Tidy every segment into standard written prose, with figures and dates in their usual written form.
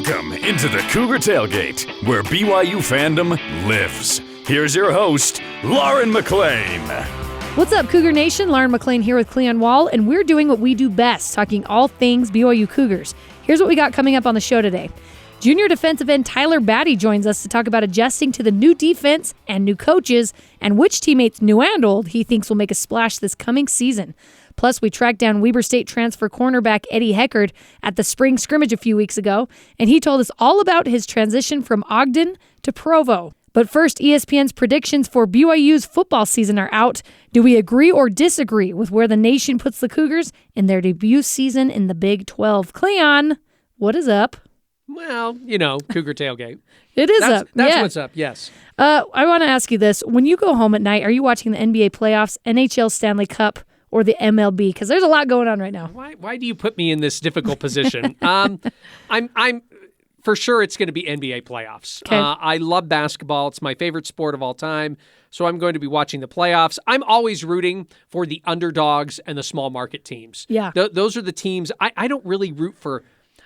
Welcome into the Cougar Tailgate, where BYU fandom lives. Here's your host, Lauren McCleon. What's up, Cougar Nation? Lauren McCleon here with Cleon Wall, and we're doing what we do best, talking all things BYU Cougars. Here's what we got coming up on the show today. Junior defensive end Tyler Batty joins us to talk about adjusting to the new defense and new coaches, and which teammates, new and old, he thinks will make a splash this coming season. Plus, we tracked down Weber State transfer cornerback Eddie Heckard at the spring scrimmage a few weeks ago, and he told us all about his transition from Ogden to Provo. But first, ESPN's predictions for BYU's football season are out. Do we agree or disagree with where the nation puts the Cougars in their debut season in the Big 12? Cleon, what is up? Well, Cougar Tailgate. It is up. That's yeah. what's up, yes. I want to ask you this. When you go home at night, are you watching the NBA playoffs, NHL Stanley Cup, or the MLB? Because there's a lot going on right now. Why do you put me in this difficult position? I'm for sure it's going to be NBA playoffs. Okay. I love basketball. It's my favorite sport of all time. So I'm going to be watching the playoffs. I'm always rooting for the underdogs and the small market teams. Yeah. Those are the teams. I don't really root for.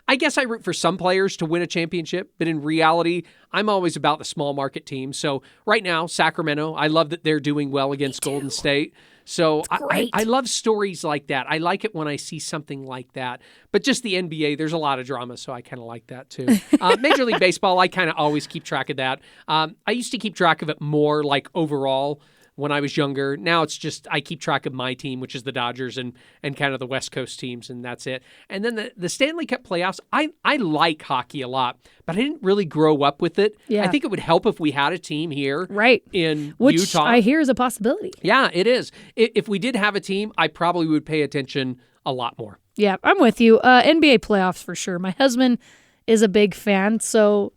I guess I root for some players to win a championship, but in reality, I'm always about the small market teams. So right now, Sacramento, I love that they're doing well against Golden State. So I love stories like that. I like it when I see something like that. But just the NBA, there's a lot of drama, so I kind of like that too. Major League Baseball, I kind of always keep track of that. I used to keep track of it more like overall when I was younger. Now it's just I keep track of my team, which is the Dodgers and kind of the West Coast teams, and that's it. And then the Stanley Cup playoffs, I like hockey a lot, but I didn't really grow up with it. Yeah. I think it would help if we had a team here in Which Utah. I hear is a possibility. Yeah, it is. If we did have a team, I probably would pay attention a lot more. Yeah, I'm with you. NBA playoffs for sure. My husband is a big fan, so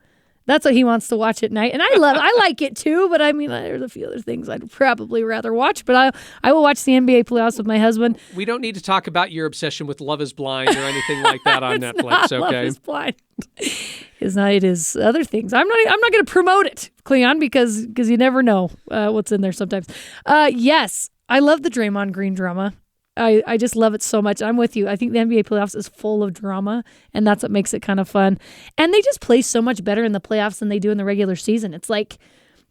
that's what he wants to watch at night. And I like it too, but I mean, there's a few other things I'd probably rather watch, but I will watch the NBA playoffs with my husband. We don't need to talk about your obsession with Love is Blind or anything like that on Netflix, not okay? Love is Blind. It's not, it is other things. I'm not going to promote it, Cleon, because you never know what's in there sometimes. Yes, I love the Draymond Green drama. I just love it so much. I'm with you. I think the NBA playoffs is full of drama, and that's what makes it kind of fun. And they just play so much better in the playoffs than they do in the regular season. It's like,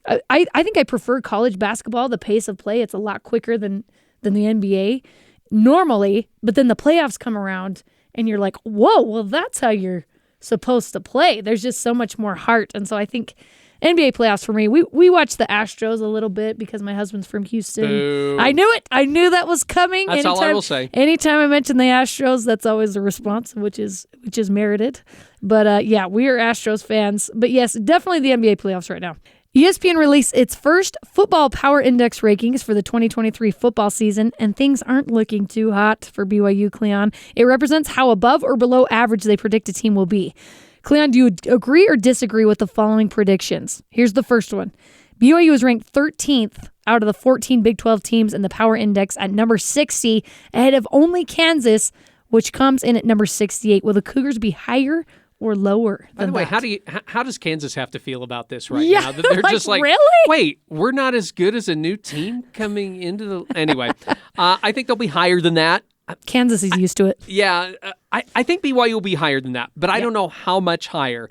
I think I prefer college basketball, the pace of play. It's a lot quicker than the NBA normally, but then the playoffs come around, and you're like, whoa, well, that's how you're supposed to play. There's just so much more heart. And so I think NBA playoffs for me, we watch the Astros a little bit because my husband's from Houston. Boo. I knew it. I knew that was coming. That's all I will say. Anytime I mention the Astros, that's always a response, which is merited. But yeah, we are Astros fans. But yes, definitely the NBA playoffs right now. ESPN released its first football power index rankings for the 2023 football season, and things aren't looking too hot for BYU, Cleon. It represents how above or below average they predict a team will be. Cleon, do you agree or disagree with the following predictions? Here's the first one. BYU is ranked 13th out of the 14 Big 12 teams in the Power Index at number 60, ahead of only Kansas, which comes in at number 68. Will the Cougars be higher or lower than By the that? way, how does Kansas have to feel about this right Yeah, now? That they're just like, really? Wait, we're not as good as a new team coming into the... Anyway, I think they'll be higher than that. Kansas is used to it. Yeah, I think BYU will be higher than that, but I don't know how much higher.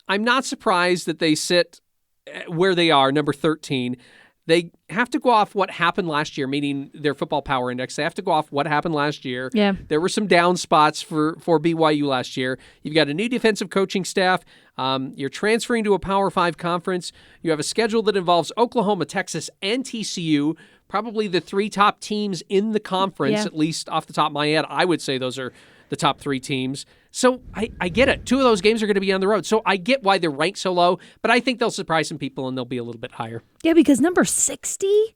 I'm not surprised that they sit where they are, number 13. They have to go off what happened last year, meaning their football power index. They have to go off what happened last year. Yeah. There were some down spots for BYU last year. You've got a new defensive coaching staff. You're transferring to a Power 5 conference. You have a schedule that involves Oklahoma, Texas, and TCU, probably the three top teams in the conference, at least off the top of my head. I would say those are the top three teams. So I get it. Two of those games are going to be on the road. So I get why they're ranked so low, but I think they'll surprise some people and they'll be a little bit higher. Yeah, because number 60,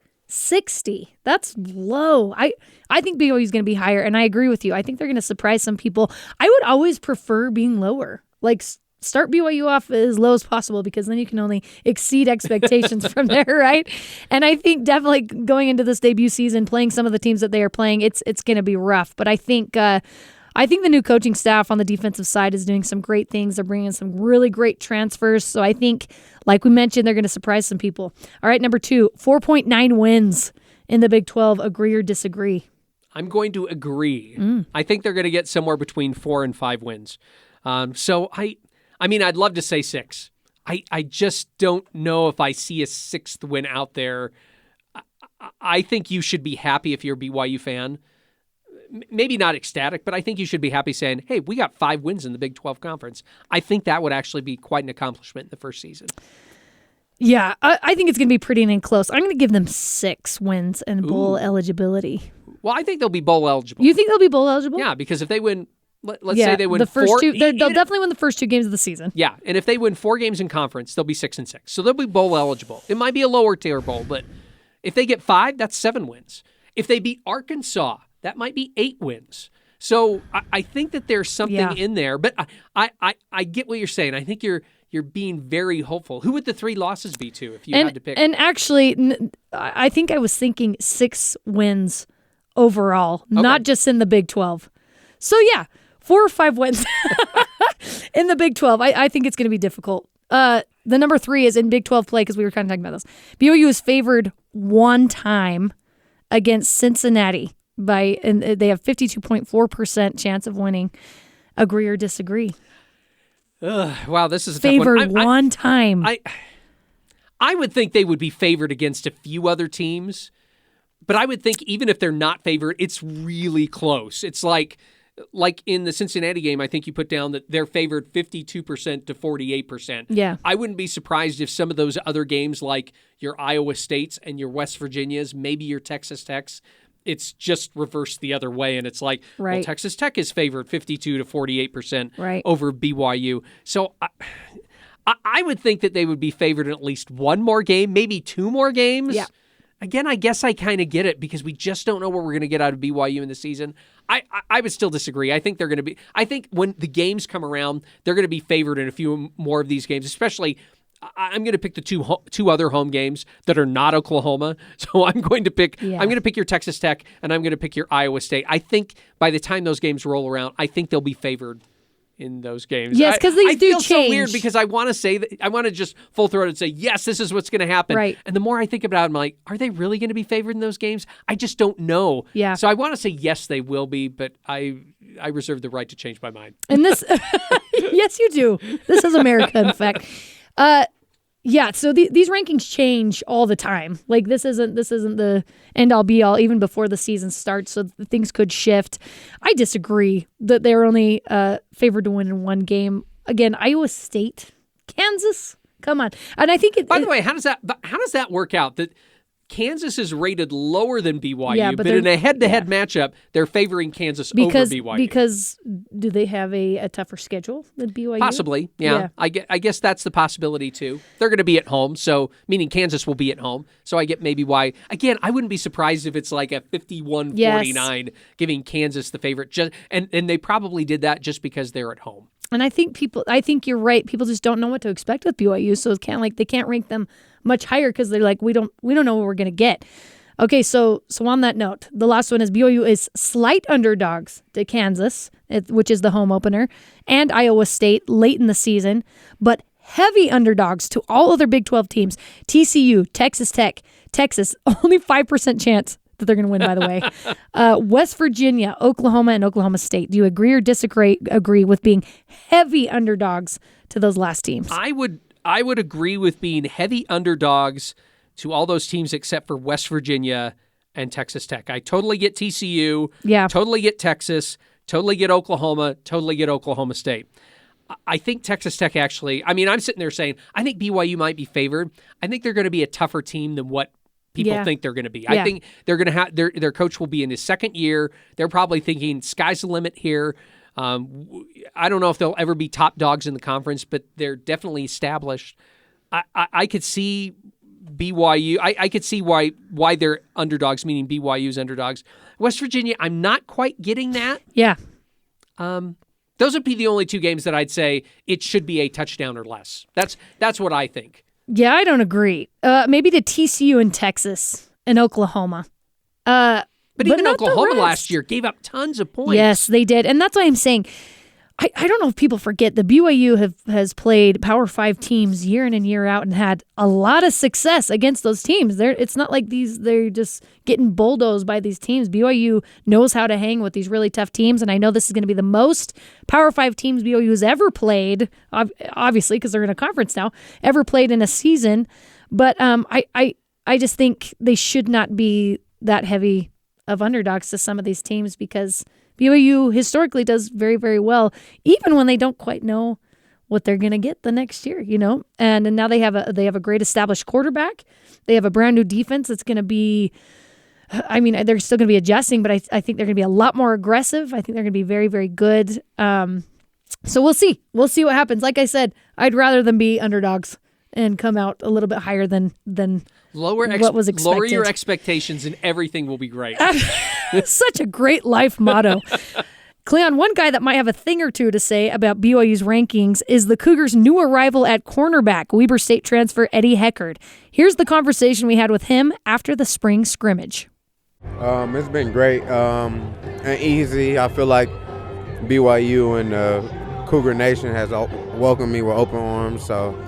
that's low. I think BYU is going to be higher, and I agree with you. I think they're going to surprise some people. I would always prefer being lower. Like, start BYU off as low as possible because then you can only exceed expectations from there, right? And I think definitely going into this debut season, playing some of the teams that they are playing, it's going to be rough. But I think the new coaching staff on the defensive side is doing some great things. They're bringing some really great transfers. So I think, like we mentioned, they're going to surprise some people. All right, number 2, 4.9 wins in the Big 12. Agree or disagree? I'm going to agree. I think they're going to get somewhere between 4 and 5 wins. So I I mean, I'd love to say 6. I just don't know if I see a 6th win out there. I think you should be happy if you're a BYU fan. Maybe not ecstatic, but I think you should be happy saying, hey, we got 5 wins in the Big 12 Conference. I think that would actually be quite an accomplishment in the first season. Yeah, I think it's going to be pretty close. I'm going to give them 6 wins and bowl eligibility. Well, I think they'll be bowl eligible. You think they'll be bowl eligible? Yeah, because if they win, let's say they win the first 4, 2, they'll definitely win the first 2 games of the season. Yeah, and if they win 4 games in conference, they'll be 6-6. So they'll be bowl eligible. It might be a lower tier bowl, but if they get 5, that's 7 wins. If they beat Arkansas, that might be 8 wins. So I think that there's something in there, but I get what you're saying. I think you're being very hopeful. Who would the 3 losses be to if you had to pick? And actually, I think I was thinking 6 wins overall, not just in the Big 12. So yeah, 4 or 5 wins in the Big 12. I think it's going to be difficult. The number 3 is in Big 12 play because we were kind of talking about this. BYU is favored 1 time against Cincinnati and they have 52.4% chance of winning. Agree or disagree? Wow, this is a favored tough one. one time. I would think they would be favored against a few other teams, but I would think even if they're not favored, it's really close. It's like in the Cincinnati game, I think you put down that they're favored 52% to 48%. Yeah. I wouldn't be surprised if some of those other games, like your Iowa States and your West Virginias, maybe your Texas Techs, it's just reversed the other way. And it's like, well, Texas Tech is favored 52 to 48% over BYU. So I would think that they would be favored in at least 1 more game, maybe 2 more games. Yeah. Again, I guess I kind of get it because we just don't know what we're going to get out of BYU in the season. I would still disagree. I think they're going to be. I think when the games come around, they're going to be favored in a few more of these games. Especially, I'm going to pick the two other home games that are not Oklahoma. So I'm going to pick. Yeah. I'm going to pick your Texas Tech and I'm going to pick your Iowa State. I think by the time those games roll around, I think they'll be favored in those games. Yes, because these do change. I feel so weird because I want to say that I want to just full throat and say, yes, this is what's going to happen. Right. And the more I think about it, I'm like, are they really going to be favored in those games? I just don't know. Yeah. So I want to say yes, they will be, but I reserve the right to change my mind. And this, yes, you do. This is America, in fact. Yeah, so these rankings change all the time. Like this isn't the end all be all even before the season starts, so things could shift. I disagree that they're only favored to win in 1 game. Again, Iowa State, Kansas, come on. And I think by the way, how does that work out? That Kansas is rated lower than BYU, but in a head-to-head matchup, they're favoring Kansas over BYU. Because do they have a tougher schedule than BYU? Possibly, yeah. I guess that's the possibility, too. They're going to be at home, so meaning Kansas will be at home. So I get maybe why. Again, I wouldn't be surprised if it's like a 51-49 giving Kansas the favorite. And they probably did that just because they're at home. And I think you're right. People just don't know what to expect with BYU, so they can't rank them much higher because they're like, we don't know what we're going to get. Okay, so on that note, the last one is BYU is slight underdogs to Kansas, which is the home opener, and Iowa State late in the season, but heavy underdogs to all other Big 12 teams. TCU, Texas Tech, Texas, only 5% chance that they're going to win, by the way. West Virginia, Oklahoma, and Oklahoma State. Do you agree or disagree with being heavy underdogs to those last teams? I would agree with being heavy underdogs to all those teams except for West Virginia and Texas Tech. I totally get TCU, totally get Texas, totally get Oklahoma, totally get Oklahoma State. I think Texas Tech actually, I'm sitting there saying, I think BYU might be favored. I think they're going to be a tougher team than what people think they're going to be. I think they're going to have their coach will be in his second year. They're probably thinking sky's the limit here. I don't know if they'll ever be top dogs in the conference, but they're definitely established. I could see BYU. I could see why they're underdogs, meaning BYU's underdogs. West Virginia, I'm not quite getting that. Yeah. Those would be the only 2 games that I'd say it should be a touchdown or less. That's what I think. Yeah, I don't agree. Maybe the TCU in Texas and Oklahoma. But even Oklahoma last year gave up tons of points. Yes, they did. And that's why I'm saying I don't know if people forget that BYU has played Power 5 teams year in and year out and had a lot of success against those teams. It's not like they're just getting bulldozed by these teams. BYU knows how to hang with these really tough teams, and I know this is going to be the most Power 5 teams BYU has ever played, obviously because they're in a conference now, ever played in a season. But I just think they should not be that heavy of underdogs to some of these teams because BYU historically does very, very well, even when they don't quite know what they're going to get the next year, And now they have a great established quarterback. They have a brand new defense that's going to be, they're still going to be adjusting, but I think they're going to be a lot more aggressive. I think they're going to be very, very good. So we'll see. We'll see what happens. Like I said, I'd rather them be underdogs and come out a little bit higher than what was expected. Lower your expectations and everything will be great. Such a great life motto. Cleon, one guy that might have a thing or two to say about BYU's rankings is the Cougars' new arrival at cornerback, Weber State transfer Eddie Heckard. Here's the conversation we had with him after the spring scrimmage. It's been great and easy. I feel like BYU and Cougar Nation has welcomed me with open arms, so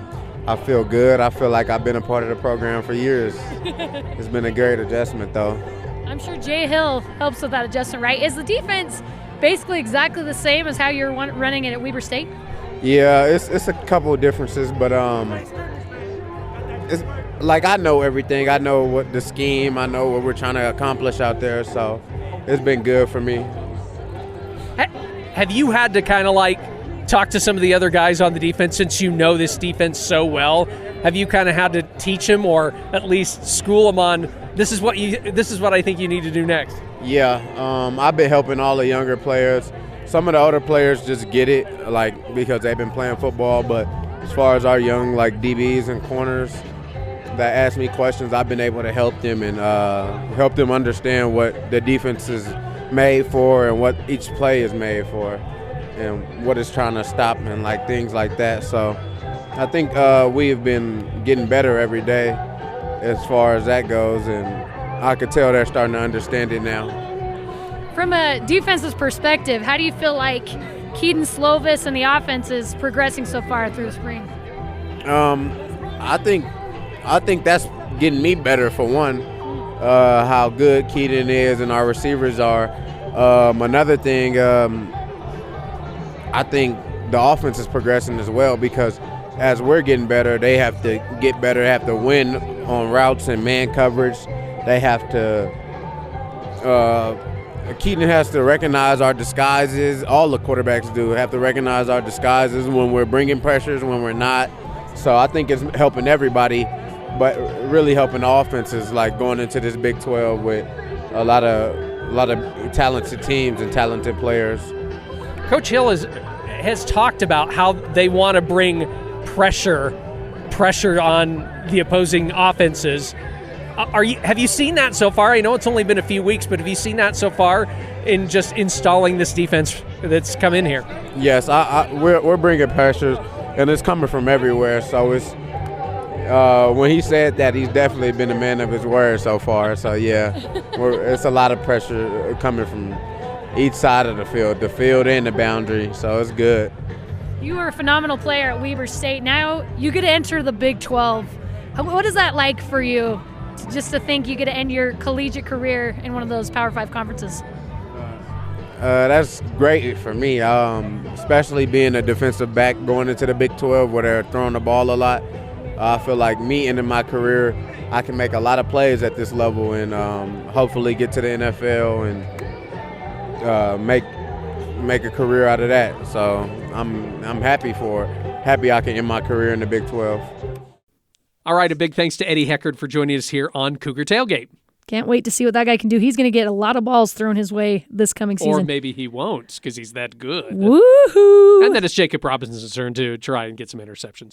I feel good. I feel like I've been a part of the program for years. It's been a great adjustment, though. I'm sure Jay Hill helps with that adjustment, right? Is the defense basically exactly the same as how you're running it at Weber State? Yeah, it's a couple of differences, but it's like I know everything. I know what the scheme. I know what we're trying to accomplish out there, so it's been good for me. Have you had to kind of talk to some of the other guys on the defense since you know this defense so well? Have you kind of had to teach them or at least school them on this is what I think you need to do next? Yeah, I've been helping all the younger players. Some of the older players just get it because they've been playing football, but as far as our young DBs and corners that ask me questions, I've been able to help them and help them understand what the defense is made for and what each play is made for and what it's trying to stop and things like that. So I think we have been getting better every day as far as that goes, and I could tell they're starting to understand it now. From a defensive perspective, how do you feel like Keaton Slovis and the offense is progressing so far through the spring? I think that's getting me better for one, how good Keaton is and our receivers are. Another thing, I think the offense is progressing as well because as we're getting better, they have to get better, have to win on routes and man coverage. They have to Keaton has to recognize our disguises. All the quarterbacks do have to recognize our disguises when we're bringing pressures, when we're not. So I think it's helping everybody, but really helping the offenses going into this Big 12 with a lot of talented teams and talented players. Coach Hill has talked about how they want to bring pressure on the opposing offenses. Have you seen that so far? I know it's only been a few weeks, but have you seen that so far in just installing this defense that's come in here? Yes, we're bringing pressure, and it's coming from everywhere. So it's when he said that, he's definitely been a man of his word so far. So yeah, it's a lot of pressure coming from each side of the field and the boundary. So it's good. You were a phenomenal player at Weber State. Now you get to enter the Big 12. What is that like for you? Just to think you get to end your collegiate career in one of those Power 5 conferences. That's great for me, especially being a defensive back going into the Big 12 where they're throwing the ball a lot. I feel like me ending my career, I can make a lot of plays at this level and hopefully get to the NFL and make a career out of that. So I'm happy for it. Happy I can end my career in the Big 12. All right, a big thanks to Eddie Heckard for joining us here on Cougar Tailgate. Can't wait to see what that guy can do. He's going to get a lot of balls thrown his way this coming season. Or maybe he won't because he's that good. Woohoo! And then it's Jacob Robinson's turn to try and get some interceptions.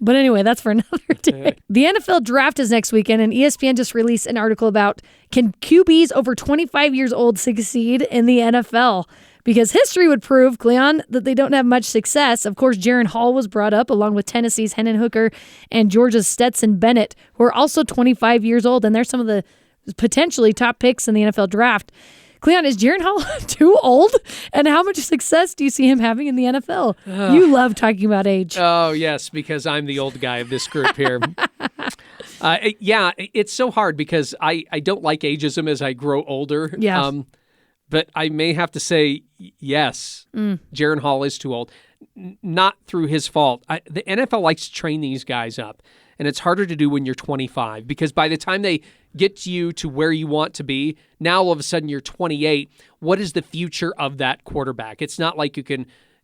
But anyway, that's for another day. The NFL draft is next weekend, and ESPN just released an article about can QBs over 25 years old succeed in the NFL? Because history would prove, Cleon, that they don't have much success. Of course, Jaron Hall was brought up along with Tennessee's Hendon Hooker and Georgia's Stetson Bennett, who are also 25 years old, and they're some of the potentially top picks in the NFL draft. Cleon, is Jaren Hall too old? And how much success do you see him having in the NFL? You love talking about age. Oh, yes, because I'm the old guy of this group here. Yeah, it's so hard because I don't like ageism as I grow older. Yeah. But I may have to say, yes, Jaren Hall is too old. Not through his fault. The NFL likes to train these guys up, and it's harder to do when you're 25 because by the time they get you to where you want to be, now all of a sudden you're 28. What is the future of that quarterback? It's not like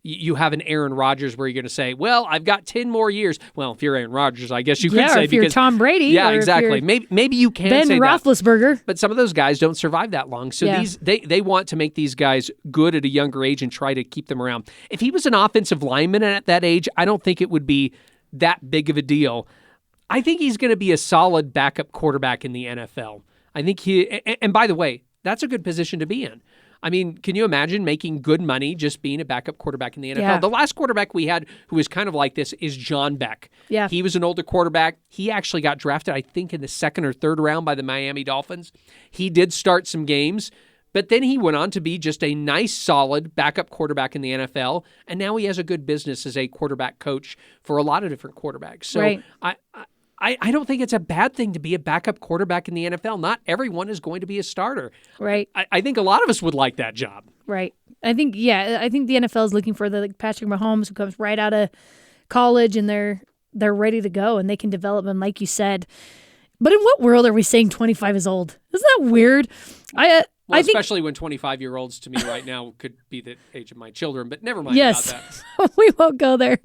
you have an Aaron Rodgers where you're going to say, well, I've got 10 more years. Well, if you're Aaron Rodgers, I guess you could say. If you're Tom Brady. Yeah, or exactly. Maybe you can Ben say Roethlisberger. that. But some of those guys don't survive that long. So they want to make these guys good at a younger age and try to keep them around. If he was an offensive lineman at that age, I don't think it would be that big of a deal. I think he's going to be a solid backup quarterback in the NFL. I think and by the way, that's a good position to be in. I mean, can you imagine making good money just being a backup quarterback in the NFL? Yeah. The last quarterback we had who was kind of like this is John Beck. Yeah. He was an older quarterback. He actually got drafted, I think, in the second or third round by the Miami Dolphins. He did start some games, but then he went on to be just a nice, solid backup quarterback in the NFL, and now he has a good business as a quarterback coach for a lot of different quarterbacks. So right. I don't think it's a bad thing to be a backup quarterback in the NFL. Not everyone is going to be a starter. Right. I think a lot of us would like that job. Right. I think the NFL is looking for the Patrick Mahomes who comes right out of college and they're ready to go and they can develop them, like you said. But in what world are we saying 25 is old? Isn't that weird? I think, especially when 25-year-olds to me right now could be the age of my children, but never mind yes, about that. We won't go there.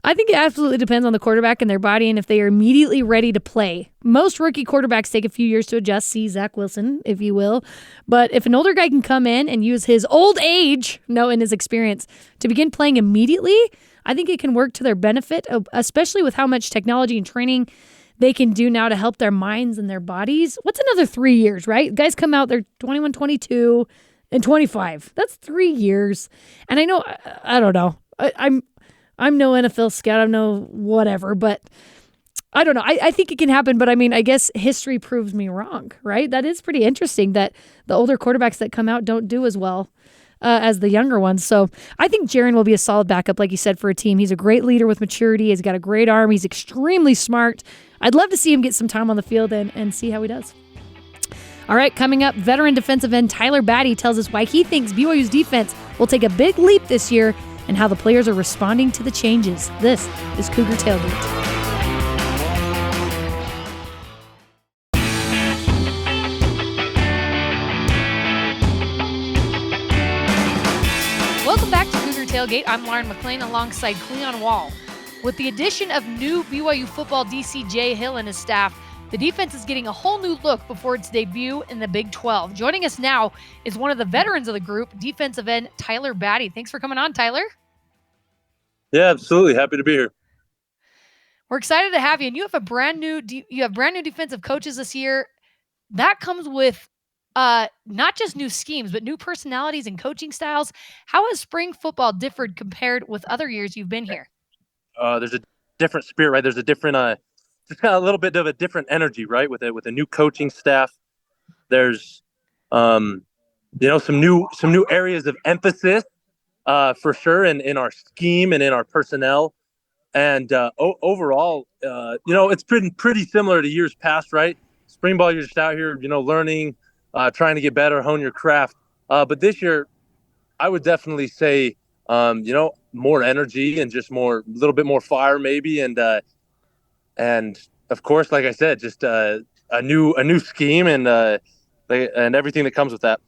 I think it absolutely depends on the quarterback and their body and if they are immediately ready to play. Most rookie quarterbacks take a few years to adjust. See Zach Wilson, if you will. But if an older guy can come in and use his old age, and his experience, to begin playing immediately, I think it can work to their benefit, especially with how much technology and training they can do now to help their minds and their bodies. What's another 3 years, right? Guys come out, they're 21, 22, and 25. That's 3 years. And I know, I don't know. I'm no NFL scout. I'm no whatever, but I don't know. I think it can happen, but I mean, I guess history proves me wrong, right? That is pretty interesting that the older quarterbacks that come out don't do as well as the younger ones. So I think Jaren will be a solid backup, like you said, for a team. He's a great leader with maturity. He's got a great arm. He's extremely smart. I'd love to see him get some time on the field and see how he does. All right, coming up, veteran defensive end Tyler Batty tells us why he thinks BYU's defense will take a big leap this year and how the players are responding to the changes. This is Cougar Tailgate. Welcome back to Cougar Tailgate. I'm Lauren McClain alongside Cleon Wall. With the addition of new BYU Football DC Jay Hill and his staff, the defense is getting a whole new look before its debut in the Big 12. Joining us now is one of the veterans of the group, defensive end Tyler Batty. Thanks for coming on, Tyler. Yeah, absolutely. Happy to be here. We're excited to have you. And you have brand new defensive coaches this year. That comes with not just new schemes, but new personalities and coaching styles. How has spring football differed compared with other years you've been here? There's a different spirit, right? There's a different, just kind of a little bit of a different energy, right? With a new coaching staff. There's, some new areas of emphasis. For sure, in our scheme and in our personnel, and overall, it's been pretty similar to years past, right? Spring ball, you're just out here, learning, trying to get better, hone your craft. But this year, I would definitely say, more energy and just a little bit more fire, maybe, and of course, like I said, just a new scheme and everything that comes with that.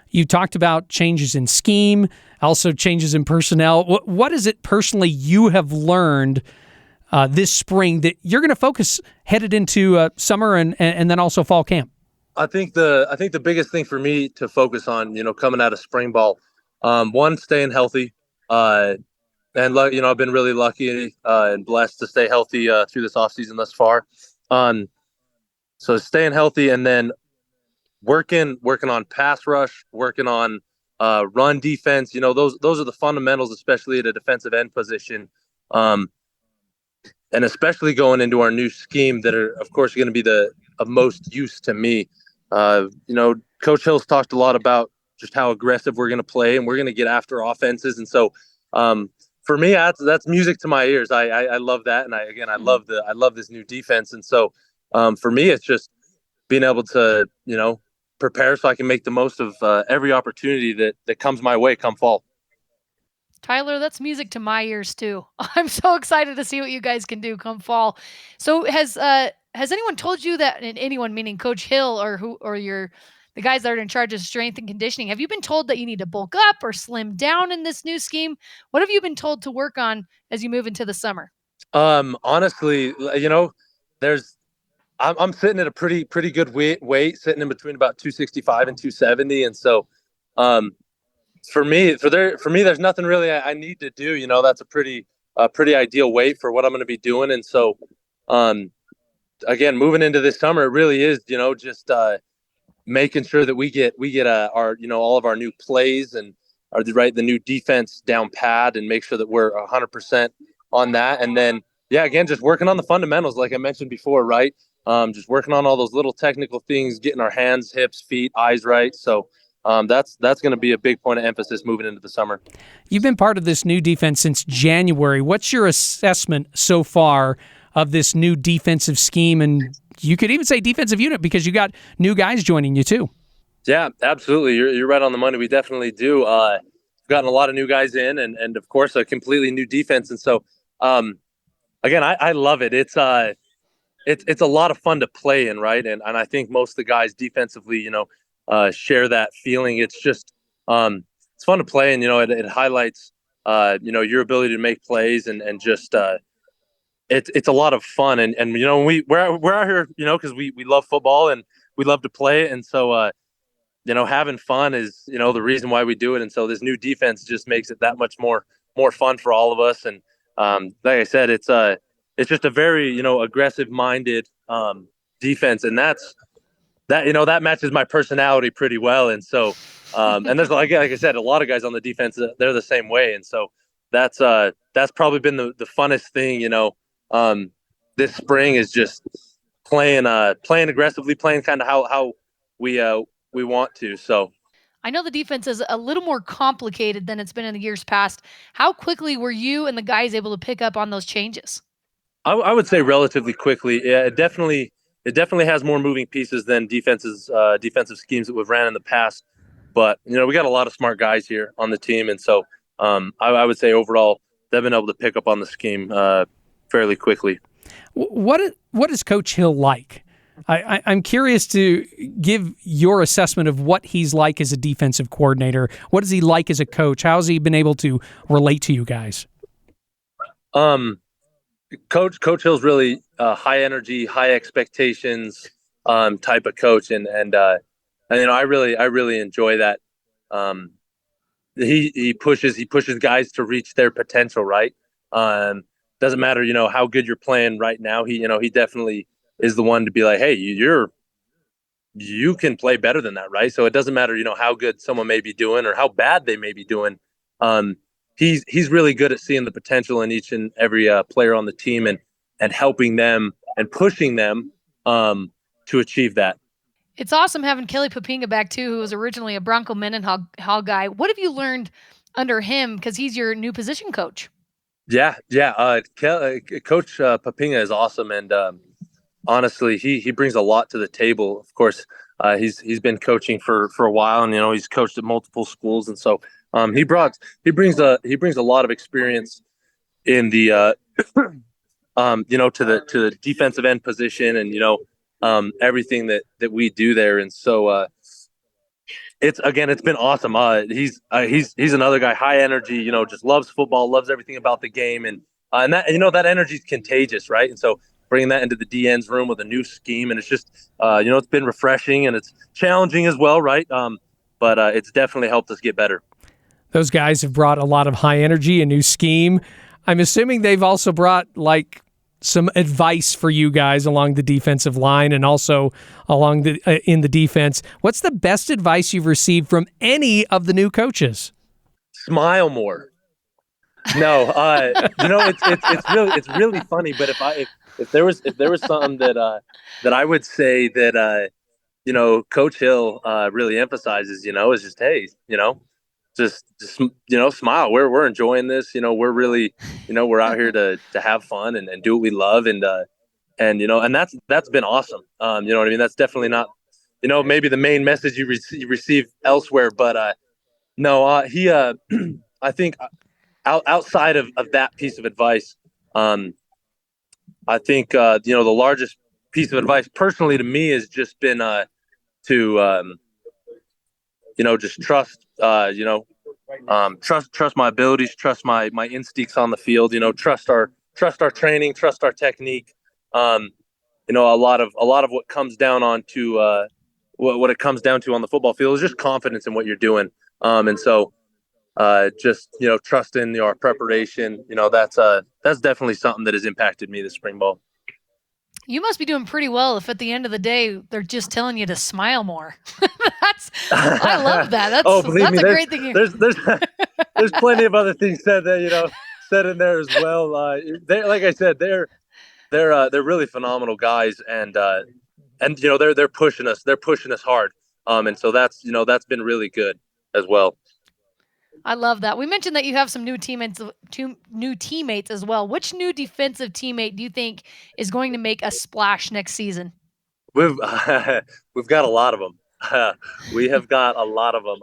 You talked about changes in scheme, also changes in personnel. What is it personally you have learned this spring that you're going to focus headed into summer and then also fall camp? I think the biggest thing for me to focus on, coming out of spring ball, one, staying healthy, and I've been really lucky and blessed to stay healthy through this offseason thus far. So staying healthy and then working on pass rush, working on run defense. Those are the fundamentals, especially at a defensive end position, and especially going into our new scheme that are, of course, going to be of most use to me. Coach Hill's talked a lot about just how aggressive we're going to play, and we're going to get after offenses. And so for me, that's music to my ears. I love that. And I love this new defense. And so for me, it's just being able to, prepare so I can make the most of every opportunity that comes my way come fall. Tyler, that's music to my ears too. I'm so excited to see what you guys can do come fall. So has anyone told you that, and anyone meaning Coach Hill or the guys that are in charge of strength and conditioning, have you been told that you need to bulk up or slim down in this new scheme? What have you been told to work on as you move into the summer? Honestly, I'm sitting at a pretty good weight, sitting in between about 265 and 270. And so, for me, there's nothing really I need to do. That's a pretty ideal weight for what I'm going to be doing. And so, again, moving into this summer, it really is, just making sure that we get our, all of our new plays and the new defense down pat, and make sure that we're 100% on that. And then, again, just working on the fundamentals, like I mentioned before, right? Just working on all those little technical things, getting our hands, hips, feet, eyes right. So that's going to be a big point of emphasis moving into the summer. You've been part of this new defense since January. What's your assessment so far of this new defensive scheme? And you could even say defensive unit, because you got new guys joining you too. Yeah, absolutely. You're right on the money. We definitely do. We've gotten a lot of new guys in, and of course a completely new defense. And so, again, I love it. It's a lot of fun to play in, right? And I think most of the guys defensively, share that feeling. It's just it's fun to play, and it highlights your ability to make plays, and just it's a lot of fun. And we're out here, because we love football and we love to play, and so having fun is the reason why we do it. And so this new defense just makes it that much more fun for all of us. And like I said, it's just a very aggressive minded defense, and that matches my personality pretty well. And so and there's like I said, a lot of guys on the defense, they're the same way. And so that's probably been the funnest thing this spring, is just playing aggressively, playing kind of how we want to. So I know the defense is a little more complicated than it's been in the years past. How quickly were you and the guys able to pick up on those changes? I would say relatively quickly. Yeah, it definitely has more moving pieces than defensive schemes that we've ran in the past. But we got a lot of smart guys here on the team, and so I would say overall they've been able to pick up on the scheme fairly quickly. What is Coach Hill like? I'm curious to give your assessment of what he's like as a defensive coordinator. What is he like as a coach? How has he been able to relate to you guys? Coach Hill's really high energy, high expectations type of coach, and I really enjoy that. He pushes guys to reach their potential, right? Doesn't matter how good you're playing right now. He definitely is the one to be like, hey, you can play better than that, right? So it doesn't matter how good someone may be doing or how bad they may be doing. He's really good at seeing the potential in each and every player on the team, and helping them and pushing them to achieve that. It's awesome having Kelly Papinga back too, who was originally a Bronco Mendenhall guy. What have you learned under him, because he's your new position coach? Yeah. Coach Papinga is awesome, and honestly, he brings a lot to the table. Of course, he's been coaching for a while, and he's coached at multiple schools, and so he brings a lot of experience in the to the defensive end position, and everything that we do there. And so it's been awesome. He's another guy, high energy, just loves football, loves everything about the game, and that that energy is contagious, right? And so bringing that into the DN's room with a new scheme, and it's just it's been refreshing, and it's challenging as well, right? But it's definitely helped us get better. Those guys have brought a lot of high energy, a new scheme. I'm assuming they've also brought some advice for you guys along the defensive line, and also along in the defense. What's the best advice you've received from any of the new coaches? Smile more. No, it's really funny. But if there was something that I would say that Coach Hill really emphasizes, is just, hey, just smile. We're enjoying this. We're really, we're out here to have fun and do what we love, and that's been awesome. You know what I mean? That's definitely not, maybe the main message you receive elsewhere, but no, he I think outside of that piece of advice, I think the largest piece of advice personally to me has just been to just trust trust my abilities, trust my instincts on the field, trust our training, trust our technique. A lot of what comes down onto what it comes down to on the football field is just confidence in what you're doing. And so just trust in our preparation. That's definitely something that has impacted me this spring ball. You must be doing pretty well if at the end of the day they're just telling you to smile more. I love that. That's me, a great thing. There's plenty of other things said that said in there as well. Like I said, they're really phenomenal guys, and they're pushing us. They're pushing us hard. And so that's been really good as well. I love that. We mentioned that you have some new teammates as well. Which new defensive teammate do you think is going to make a splash next season? We've got a lot of them. We have got a lot of them.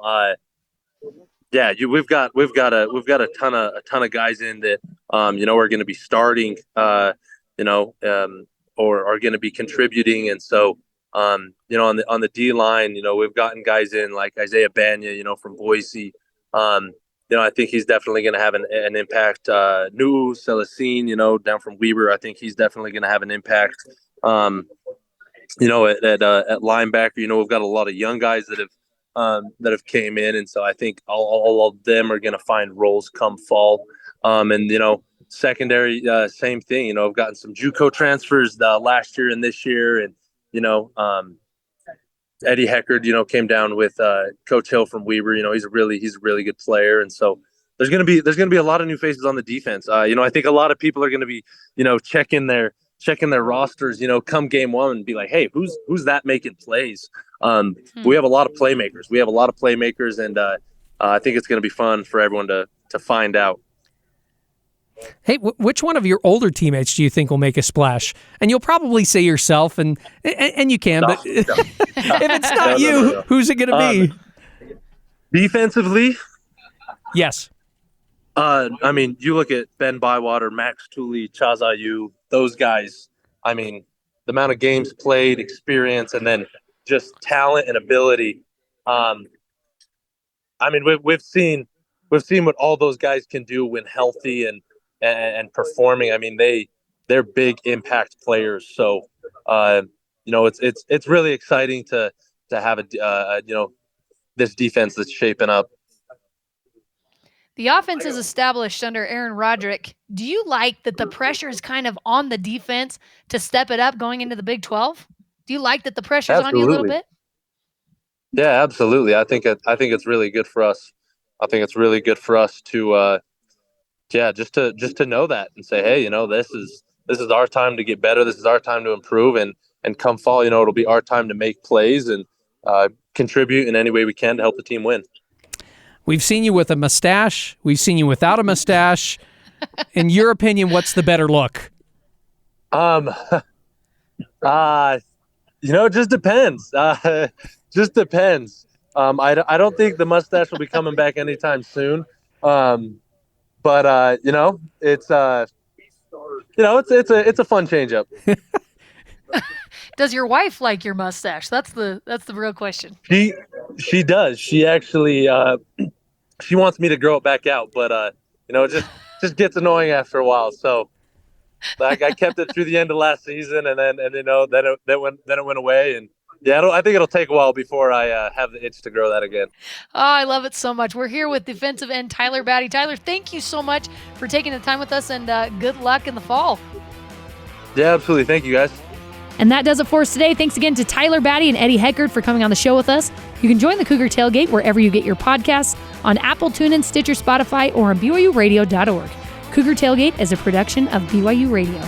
We've got a ton of guys in that are going to be starting, or are going to be contributing, and so on the D line, we've gotten guys in like Isaiah Banya, from Boise. I think he's definitely going to have an impact. New Celestine, down from Weber, I think he's definitely going to have an impact. At linebacker, we've got a lot of young guys that have came in, and so I think all of them are going to find roles come fall. Secondary, same thing. I've gotten some JUCO transfers last year and this year, and Eddie Heckard, came down with Coach Hill from Weber. He's a really good player, and so there's gonna be a lot of new faces on the defense. I think a lot of people are gonna be checking their rosters, come game one and be like, hey, who's that making plays? We have a lot of playmakers. And I think it's gonna be fun for everyone to find out. Hey, which one of your older teammates do you think will make a splash? And you'll probably say yourself, and you can, but if it's not you, who's it going to be? Defensively? Yes. You look at Ben Bywater, Max Tooley, Chazayu, those guys. The amount of games played, experience, and then just talent and ability. We've seen what all those guys can do when healthy and performing. They're big impact players. So, it's really exciting to have this defense that's shaping up. The offense is established under Aaron Roderick. Do you like that the pressure is kind of on the defense to step it up going into the Big 12? Do you like that the pressure's Absolutely. on you a little bit? Yeah, absolutely. I think it's really good for us. I think it's really good for us to just to know that and say, hey, this is our time to get better. This is our time to improve, and come fall, it'll be our time to make plays and contribute in any way we can to help the team win. We've seen you with a mustache. We've seen you without a mustache. In your opinion, what's the better look? It just depends. Just depends. I don't think the mustache will be coming back anytime soon. But it's a fun changeup. Does your wife like your mustache? That's the real question. She does. She actually she wants me to grow it back out, but it just gets annoying after a while. So I kept it through the end of last season, and then it went away, and I think it'll take a while before I have the itch to grow that again. Oh, I love it so much. We're here with defensive end Tyler Batty. Tyler, thank you so much for taking the time with us, and good luck in the fall. Yeah, absolutely. Thank you, guys. And that does it for us today. Thanks again to Tyler Batty and Eddie Heckard for coming on the show with us. You can join the Cougar Tailgate wherever you get your podcasts, on Apple, TuneIn, Stitcher, Spotify, or on BYURadio.org. Cougar Tailgate is a production of BYU Radio.